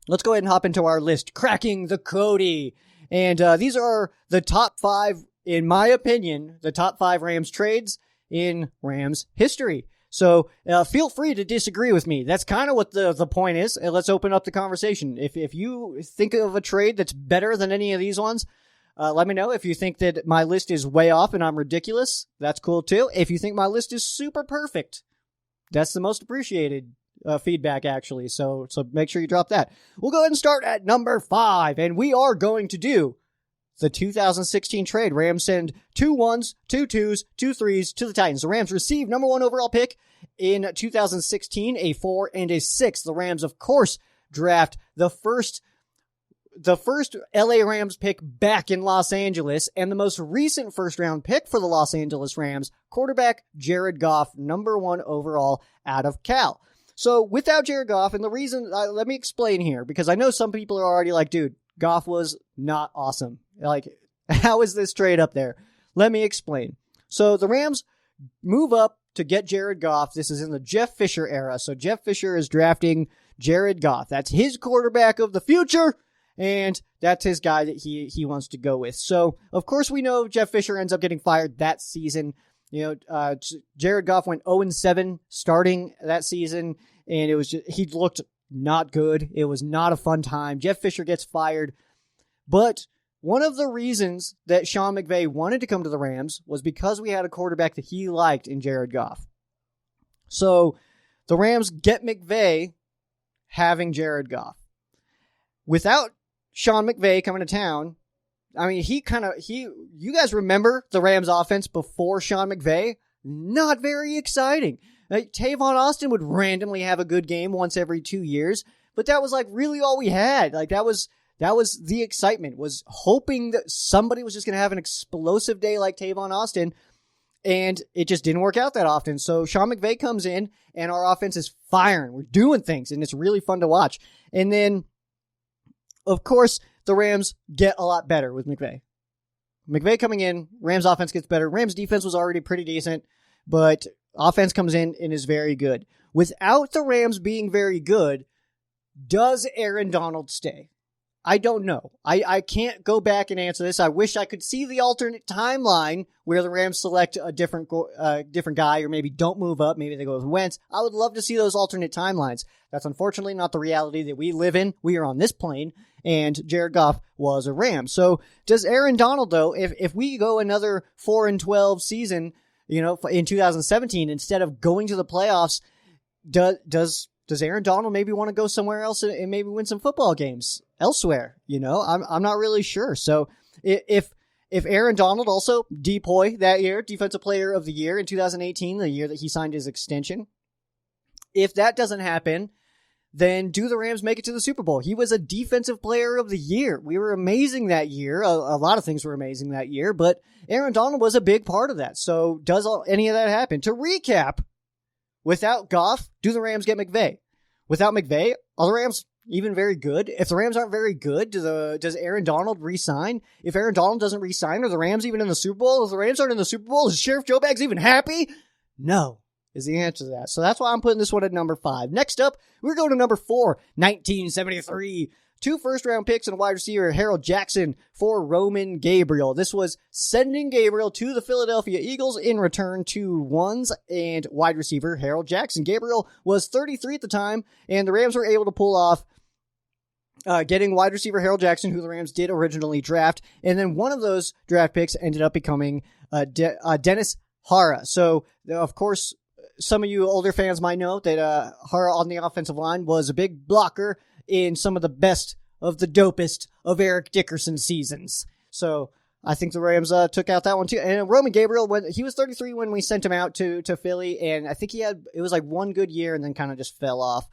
let's go ahead and hop into our list. Cracking the Cody. And these are the top 5, in my opinion, the top 5 Rams trades in Rams history. So feel free to disagree with me. That's kind of what the point is. And let's open up the conversation. If you think of a trade that's better than any of these ones, let me know. If you think that my list is way off and I'm ridiculous, that's cool too. If you think my list is super perfect, that's the most appreciated feedback, actually. So make sure you drop that. We'll go ahead and start at number 5, and we are going to do the 2016 trade. Rams send 2 1s, 2 2s, 2 3s to the Titans. The Rams receive number 1 overall pick in 2016, a 4 and a 6. The Rams, of course, draft the first LA Rams pick back in Los Angeles, and the most recent first-round pick for the Los Angeles Rams, quarterback Jared Goff, number 1 overall out of Cal. So without Jared Goff, and the reason, let me explain here, because I know some people are already like, dude, Goff was not awesome. Like, how is this trade up there? Let me explain. So the Rams move up to get Jared Goff. This is in the Jeff Fisher era. So Jeff Fisher is drafting Jared Goff. That's his quarterback of the future, and that's his guy that he wants to go with. So, of course, we know Jeff Fisher ends up getting fired that season. You know, Jared Goff went 0-7 starting that season, and it was he looked not good. It was not a fun time. Jeff Fisher gets fired. But one of the reasons that Sean McVay wanted to come to the Rams was because we had a quarterback that he liked in Jared Goff. So the Rams get McVay having Jared Goff. Without Sean McVay coming to town, I mean, you guys remember the Rams offense before Sean McVay? Not very exciting. Like, Tavon Austin would randomly have a good game once every 2 years, but that was like really all we had. Like, that was the excitement, was hoping that somebody was just going to have an explosive day like Tavon Austin, and it just didn't work out that often. So Sean McVay comes in, and our offense is firing. We're doing things, and it's really fun to watch. And then, of course, the Rams get a lot better with McVay. McVay coming in, Rams offense gets better. Rams defense was already pretty decent, but offense comes in and is very good. Without the Rams being very good, does Aaron Donald stay? I don't know. I can't go back and answer this. I wish I could see the alternate timeline where the Rams select a different guy, or maybe don't move up. Maybe they go with Wentz. I would love to see those alternate timelines. That's unfortunately not the reality that we live in. We are on this plane, and Jared Goff was a Ram. So does Aaron Donald, though, if we go another 4-12 season, you know, in 2017, instead of going to the playoffs, does Aaron Donald maybe want to go somewhere else and maybe win some football games elsewhere? You know, I'm not really sure. So if Aaron Donald also DPOY that year, Defensive Player of the Year in 2018, the year that he signed his extension, if that doesn't happen, then do the Rams make it to the Super Bowl? He was a Defensive Player of the Year. We were amazing that year. A lot of things were amazing that year, but Aaron Donald was a big part of that. So does any of that happen? To recap, without Goff, do the Rams get McVay? Without McVay, are the Rams even very good? If the Rams aren't very good, does Aaron Donald re-sign? If Aaron Donald doesn't re-sign, are the Rams even in the Super Bowl? If the Rams aren't in the Super Bowl, is Sheriff Joe Baggs even happy? No, is the answer to that. So that's why I'm putting this one at number 5. Next up, we're going to number 4, 1973. 2 first-round picks and a wide receiver, Harold Jackson, for Roman Gabriel. This was sending Gabriel to the Philadelphia Eagles in return to ones and wide receiver Harold Jackson. Gabriel was 33 at the time, and the Rams were able to pull off getting wide receiver Harold Jackson, who the Rams did originally draft. And then one of those draft picks ended up becoming Dennis Hara. So, of course, some of you older fans might know that Hara on the offensive line was a big blocker in some of the best of the dopest of Eric Dickerson seasons. So I think the Rams took out that one too. And Roman Gabriel, he was 33 when we sent him out to Philly, and I think it was like one good year and then kind of just fell off.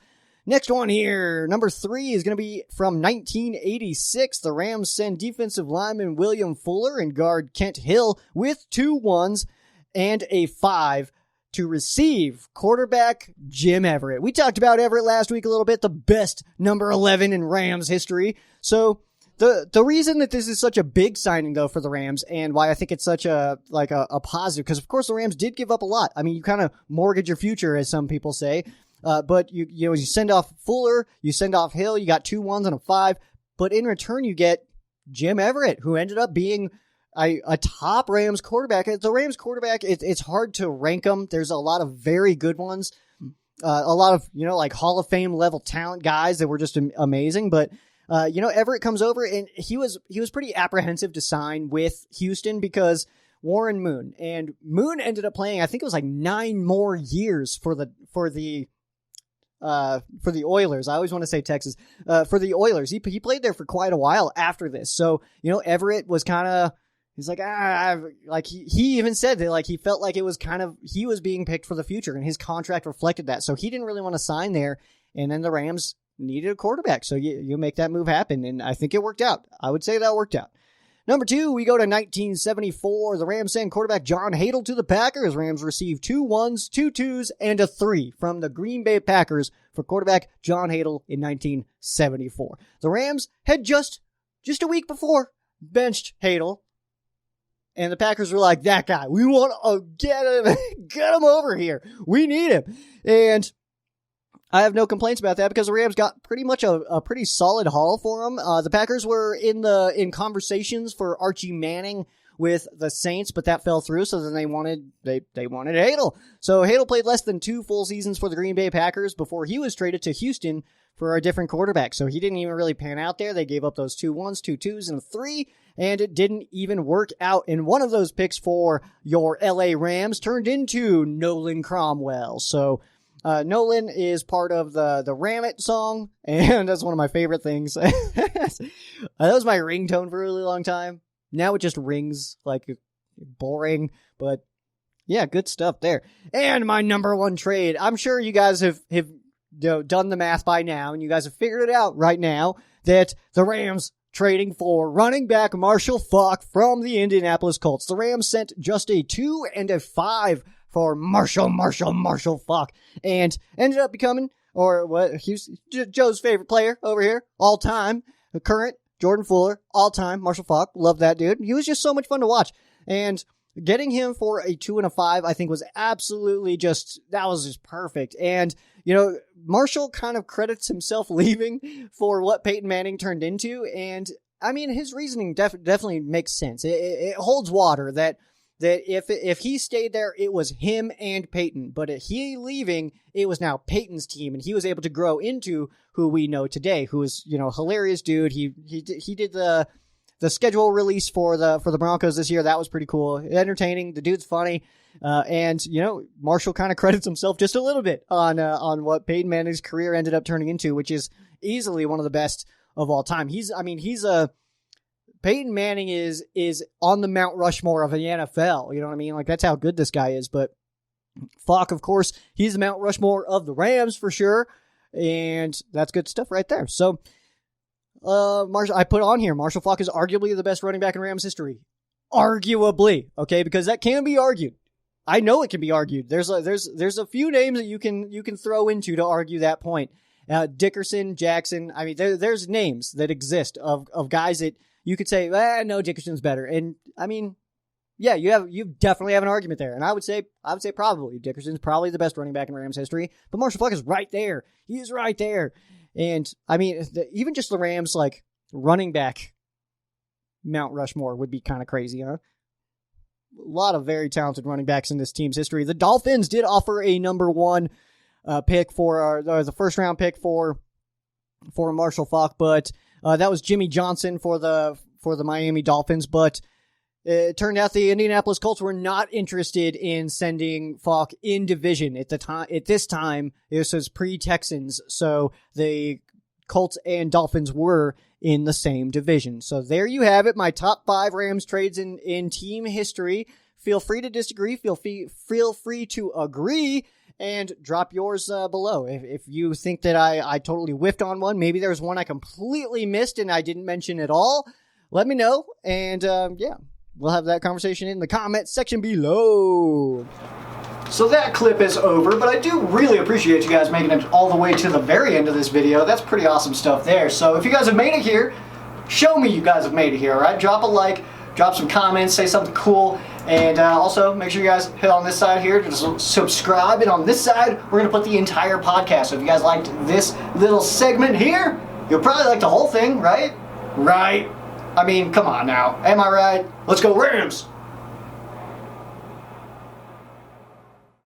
Next one here, number 3 is going to be from 1986. The Rams send defensive lineman William Fuller and guard Kent Hill with 2 1s and a 5 to receive quarterback Jim Everett. We talked about Everett last week a little bit, the best number 11 in Rams history. So the reason that this is such a big signing, though, for the Rams, and why I think it's such a positive, because of course the Rams did give up a lot. I mean, you kind of mortgage your future, as some people say, But you send off Fuller, you send off Hill, you got 2 1s and a 5, but in return you get Jim Everett, who ended up being a top Rams quarterback. The Rams quarterback, it's hard to rank them. There's a lot of very good ones, a lot of like Hall of Fame level talent guys that were just amazing. But Everett comes over, and he was pretty apprehensive to sign with Houston because Warren Moon ended up playing, I think it was like 9 more years for the Oilers. I always want to say Texas. For the Oilers, he played there for quite a while after this. So Everett was kind of, he's like he even said that like he felt like it was kind of, he was being picked for the future, and his contract reflected that. So he didn't really want to sign there, and then the Rams needed a quarterback, so you make that move happen, and I think it worked out. I would say that worked out. Number 2, we go to 1974. The Rams send quarterback John Hadl to the Packers. Rams receive 2 1s, 2 2s, and a 3 from the Green Bay Packers for quarterback John Hadl in 1974. The Rams had just a week before benched Hadl, and the Packers were like, that guy, we want to get him over here. We need him. And I have no complaints about that because the Rams got pretty much a pretty solid haul for him. The Packers were in conversations for Archie Manning with the Saints, but that fell through. So then they wanted Hadl. So Hadl played less than 2 full seasons for the Green Bay Packers before he was traded to Houston for a different quarterback. So he didn't even really pan out there. They gave up those 2 1s, 2 2s, and a 3, and it didn't even work out. And one of those picks for your LA Rams turned into Nolan Cromwell. So Nolan is part of the Ramit song, and that's one of my favorite things. That was my ringtone for a really long time. Now it just rings like boring, but yeah, good stuff there. And my number 1 trade. I'm sure you guys have done the math by now, and you guys have figured it out right now that the Rams trading for running back Marshall Faulk from the Indianapolis Colts. The Rams sent just a 2 and a 5 for Marshall Faulk, and ended up becoming, or what, he's Joe's favorite player over here, all time, the current Jordan Fuller, all time, Marshall Faulk, love that dude. He was just so much fun to watch, and getting him for a 2 and a 5, I think was absolutely that was just perfect. And, Marshall kind of credits himself leaving for what Peyton Manning turned into, and I mean, his reasoning definitely makes sense. It holds water that if he stayed there, it was him and Peyton. But he leaving, it was now Peyton's team, and he was able to grow into who we know today, who is, hilarious dude. He did the schedule release for the Broncos this year. That was pretty cool. Entertaining. The dude's funny. And Marshall kind of credits himself just a little bit on what Peyton Manning's career ended up turning into, which is easily one of the best of all time. Peyton Manning is on the Mount Rushmore of the NFL. You know what I mean? Like, that's how good this guy is. But Faulk, of course, he's the Mount Rushmore of the Rams for sure. And that's good stuff right there. So, I put on here, Marshall Faulk is arguably the best running back in Rams history. Arguably, okay? Because that can be argued. I know it can be argued. There's a few names that you can throw into to argue that point. Dickerson, Jackson. I mean, there's names that exist of guys that you could say, no, Dickerson's better. And I mean, yeah, you definitely have an argument there. And I would say probably Dickerson's probably the best running back in Rams history. But Marshall Faulk is right there. He is right there. And I mean, even just the Rams like running back Mount Rushmore would be kind of crazy, huh? A lot of very talented running backs in this team's history. The Dolphins did offer a number 1 pick for the first round pick for Marshall Faulk, but that was Jimmy Johnson for the Miami Dolphins. But it turned out the Indianapolis Colts were not interested in sending Faulk in division at the time. At this time, this was pre-Texans, so the Colts and Dolphins were in the same division. So there you have it, my top 5 Rams trades in team history. Feel free to disagree. Feel free to agree, and drop yours below. If you think that I totally whiffed on one, maybe there's one I completely missed and I didn't mention at all, let me know. And yeah, we'll have that conversation in the comments section below. So that clip is over, but I do really appreciate you guys making it all the way to the very end of this video. That's pretty awesome stuff there. So if you guys have made it here, show me you guys have made it here, all right? Drop a like, drop some comments, say something cool, And also, make sure you guys hit on this side here to subscribe. And on this side, we're going to put the entire podcast. So if you guys liked this little segment here, you'll probably like the whole thing, right? Right. I mean, come on now. Am I right? Let's go Rams!